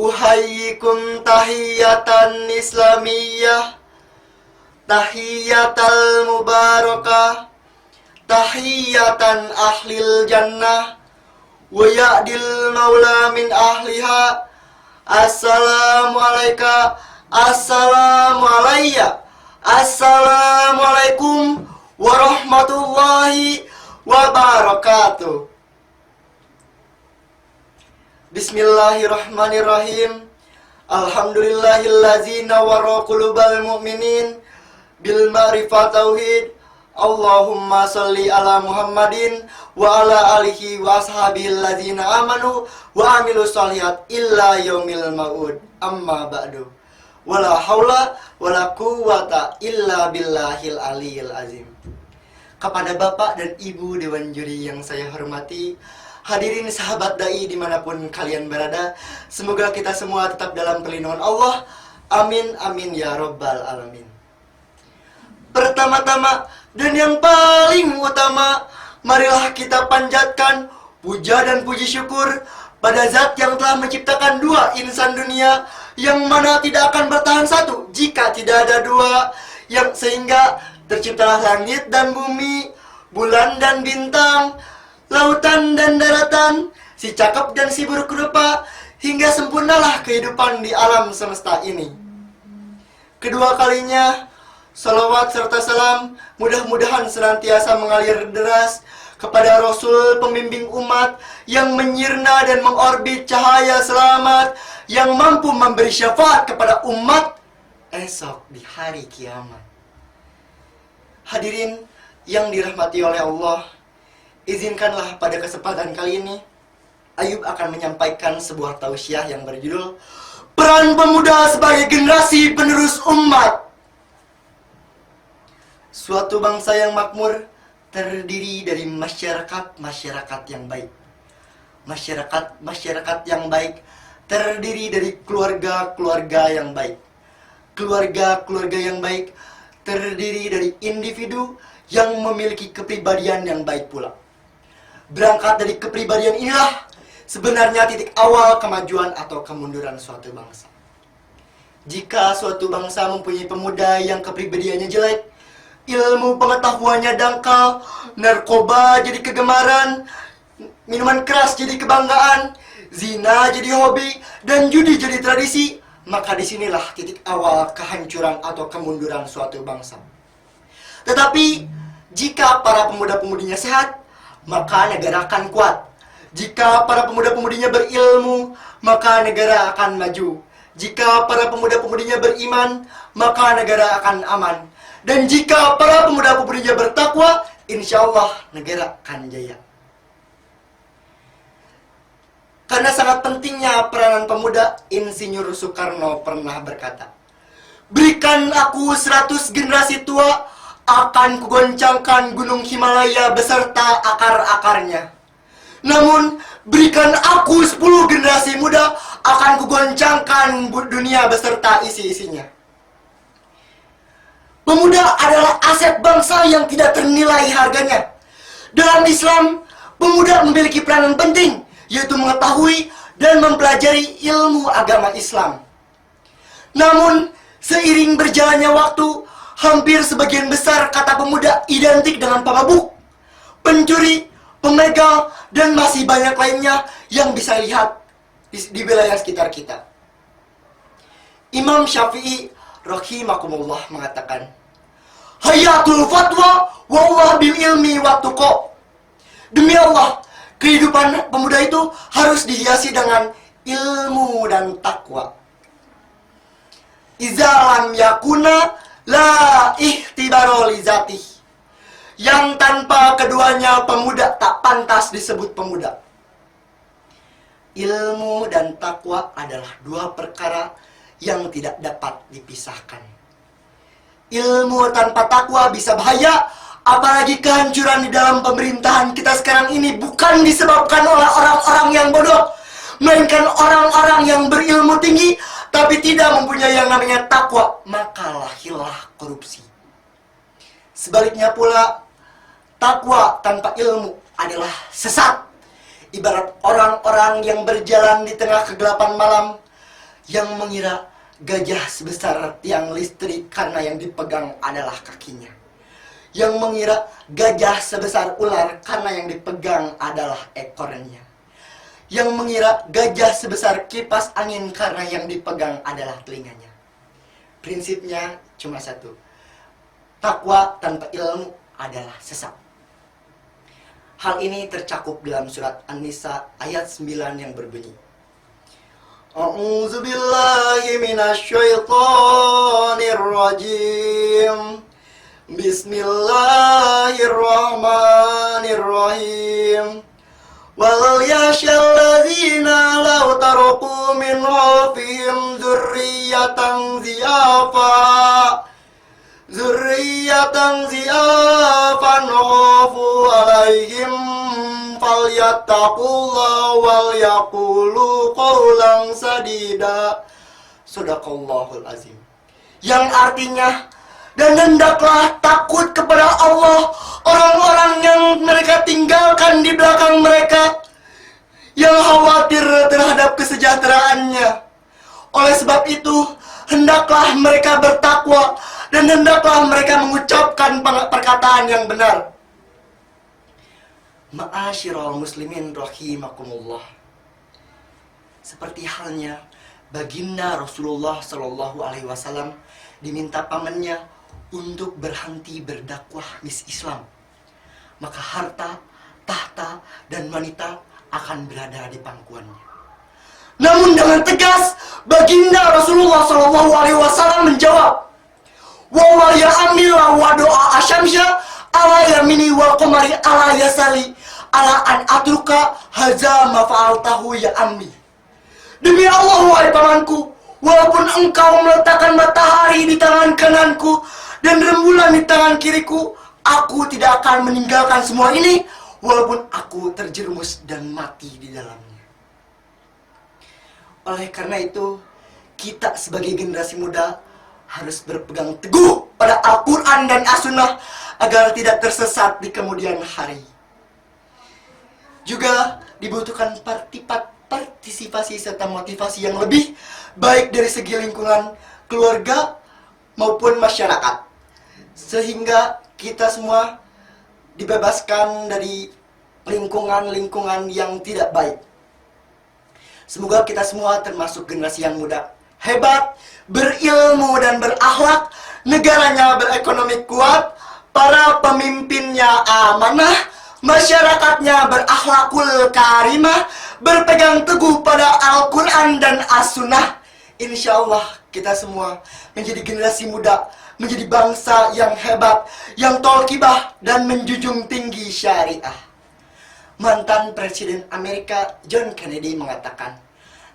Uhayyikum tahiyatan islamiyah, tahiyatal mubarakah, tahiyatan ahlil jannah, wa ya'dil maula min ahliha. Assalamu alayka, assalamu alayya, assalamualaikum warahmatullahi wabarakatuh. Bismillahirrahmanirrahim. Alhamdulillahillazi nawwara qulubal mu'minin bil ma'rifat tauhid. Allahumma sholli ala Muhammadin wa ala alihi wa ashabihi allazina amanu wa amilus sholihat illa yaumil ma'ud. Amma ba'du. Wala haula wala quwwata illa billahil aliyil azim. Kepada Bapak dan Ibu Dewan Juri yang saya hormati, hadirin sahabat dai dimanapun kalian berada, semoga kita semua tetap dalam perlindungan Allah. Amin amin ya rabbal alamin. Pertama-tama dan yang paling utama, marilah kita panjatkan puja dan puji syukur pada zat yang telah menciptakan dua insan dunia, yang mana tidak akan bertahan satu jika tidak ada dua, yang sehingga terciptalah langit dan bumi, bulan dan bintang, lautan dan daratan, si cakep dan si buruk rupa, hingga sempurnalah kehidupan di alam semesta ini. Kedua kalinya, salawat serta salam mudah-mudahan senantiasa mengalir deras kepada Rasul pembimbing umat yang menyirna dan mengorbit cahaya selamat, yang mampu memberi syafaat kepada umat esok di hari kiamat. Hadirin yang dirahmati oleh Allah, izinkanlah pada kesempatan kali ini Ayub akan menyampaikan sebuah tausiah yang berjudul Peran Pemuda sebagai Generasi Penerus Umat. Suatu bangsa yang makmur terdiri dari masyarakat yang baik. Masyarakat yang baik terdiri dari keluarga yang baik. Keluarga yang baik terdiri dari individu yang memiliki kepribadian yang baik pula. Berangkat dari kepribadian inilah sebenarnya titik awal kemajuan atau kemunduran suatu bangsa. Jika suatu bangsa mempunyai pemuda yang kepribadiannya jelek, ilmu pengetahuannya dangkal, narkoba jadi kegemaran, minuman keras jadi kebanggaan, zina jadi hobi, dan judi jadi tradisi, maka disinilah titik awal kehancuran atau kemunduran suatu bangsa. Tetapi jika para pemuda-pemudinya sehat, maka negara akan kuat. Jika para pemuda-pemudinya berilmu, maka negara akan maju. Jika para pemuda-pemudinya beriman, maka negara akan aman. Dan jika para pemuda-pemudinya bertakwa, insya Allah negara akan jaya. Karena sangat pentingnya peranan pemuda, Insinyur Soekarno pernah berkata, "Berikan aku 100 generasi tua, akan kugoncangkan gunung Himalaya beserta akar-akarnya. Namun, berikan aku 10 generasi muda, akan kugoncangkan dunia beserta isi-isinya." Pemuda adalah aset bangsa yang tidak ternilai harganya. Dalam Islam, pemuda memiliki peranan penting, yaitu mengetahui dan mempelajari ilmu agama Islam. Namun, seiring berjalannya waktu, hampir sebagian besar kata pemuda identik dengan pemabuk, pencuri, pembegal, dan masih banyak lainnya yang bisa lihat di wilayah sekitar kita. Imam Syafi'i rahimakumullah mengatakan, "Hayatul fatwa wa Allah bil ilmi wa tuqa." Demi Allah, kehidupan pemuda itu harus dihiasi dengan ilmu dan takwa. Iza lam yakuna la ihtibaro li zatih. Yang tanpa keduanya pemuda tak pantas disebut pemuda. Ilmu dan takwa adalah dua perkara yang tidak dapat dipisahkan. Ilmu tanpa takwa bisa bahaya, apalagi kehancuran di dalam pemerintahan kita sekarang ini bukan disebabkan oleh orang-orang yang bodoh, melainkan orang-orang yang berilmu tinggi tapi tidak mempunyai yang namanya takwa, maka lahirlah korupsi. Sebaliknya pula, takwa tanpa ilmu adalah sesat. Ibarat orang-orang yang berjalan di tengah kegelapan malam yang mengira gajah sebesar tiang listrik karena yang dipegang adalah kakinya. Yang mengira gajah sebesar ular karena yang dipegang adalah ekornya. Yang mengira gajah sebesar kipas angin karena yang dipegang adalah telinganya. Prinsipnya cuma satu. Takwa tanpa ilmu adalah sesat. Hal ini tercakup dalam surat An-Nisa ayat 9 yang berbunyi, A'udzu billahi minasyaitonir rajim. Bismillahirrahmanirrahim. Wal yashal ladzina law taraku min khafihim dzurriyyatan ziyafan khafu alaihim falyattaqullaha wal yaqulu qawlan sadida. Shadaqallahul azim. Yang artinya, dan hendaklah takut kepada Allah orang-orang yang mereka tinggalkan di belakang mereka, yang khawatir terhadap kesejahteraannya. Oleh sebab itu, hendaklah mereka bertakwa dan hendaklah mereka mengucapkan perkataan yang benar. Ma'asyiral muslimin rahimakumullah. Seperti halnya baginda Rasulullah Shallallahu Alaihi Wasallam diminta pamannya untuk berhenti berdakwah Islam, maka harta, tahta, dan wanita akan berada di pangkuannya. Namun dengan tegas, baginda Rasulullah Shallallahu Alaihi Wasallam menjawab, wa ya amila wa doa asyamsya ala yamini wal qamari ala yasali ala an atruka haza ma fa'altahu ya ammi. Demi Allah, wahai pamanku, walaupun engkau meletakkan matahari di tangan kananku dan rembulan di tangan kiriku, aku tidak akan meninggalkan semua ini walaupun aku terjerumus dan mati di dalamnya. Oleh karena itu, kita sebagai generasi muda harus berpegang teguh pada Al-Quran dan As-Sunnah agar tidak tersesat di kemudian hari. Juga dibutuhkan partisipasi serta motivasi yang lebih baik dari segi lingkungan, keluarga, maupun masyarakat, sehingga kita semua dibebaskan dari lingkungan-lingkungan yang tidak baik. Semoga kita semua termasuk generasi yang muda, hebat, berilmu dan berakhlak, negaranya berekonomi kuat, para pemimpinnya amanah, masyarakatnya berakhlakul karimah, berpegang teguh pada Al-Quran dan As-Sunnah. Insya Allah kita semua menjadi generasi muda, menjadi bangsa yang hebat, yang tolkibah dan menjunjung tinggi syariah. Mantan Presiden Amerika John Kennedy mengatakan,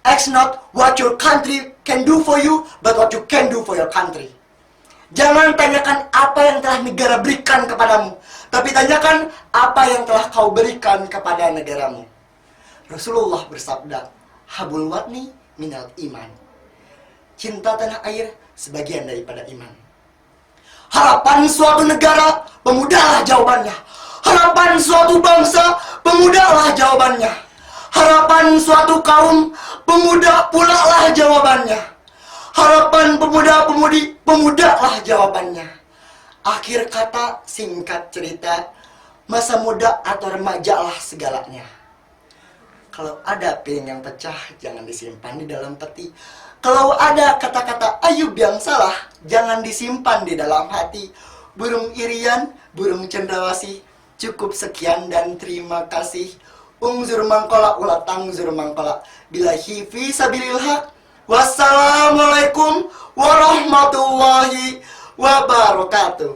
"Ask not what your country can do for you, but what you can do for your country." Jangan tanyakan apa yang telah negara berikan kepadamu, tapi tanyakan apa yang telah kau berikan kepada negaramu. Rasulullah bersabda, "Habul watni minal iman." Cinta tanah air sebagian daripada iman. Harapan suatu negara, pemudalah jawabannya. Harapan suatu bangsa, pemudalah jawabannya. Harapan suatu kaum, pemuda pula lah jawabannya. Harapan pemuda-pemudi, pemudalah jawabannya. Akhir kata, singkat cerita, masa muda atau remaja lah segalanya. Kalau ada piring yang pecah, jangan disimpan di dalam peti. Kalau ada kata-kata Ayub yang salah, jangan disimpan di dalam hati. Burung irian, burung cendrawasih. Cukup sekian dan terima kasih. Ungzur mangkola ulatang zur mangkola. Bilahi fi sabilil haq. Wassalamualaikum warahmatullahi wabarakatuh.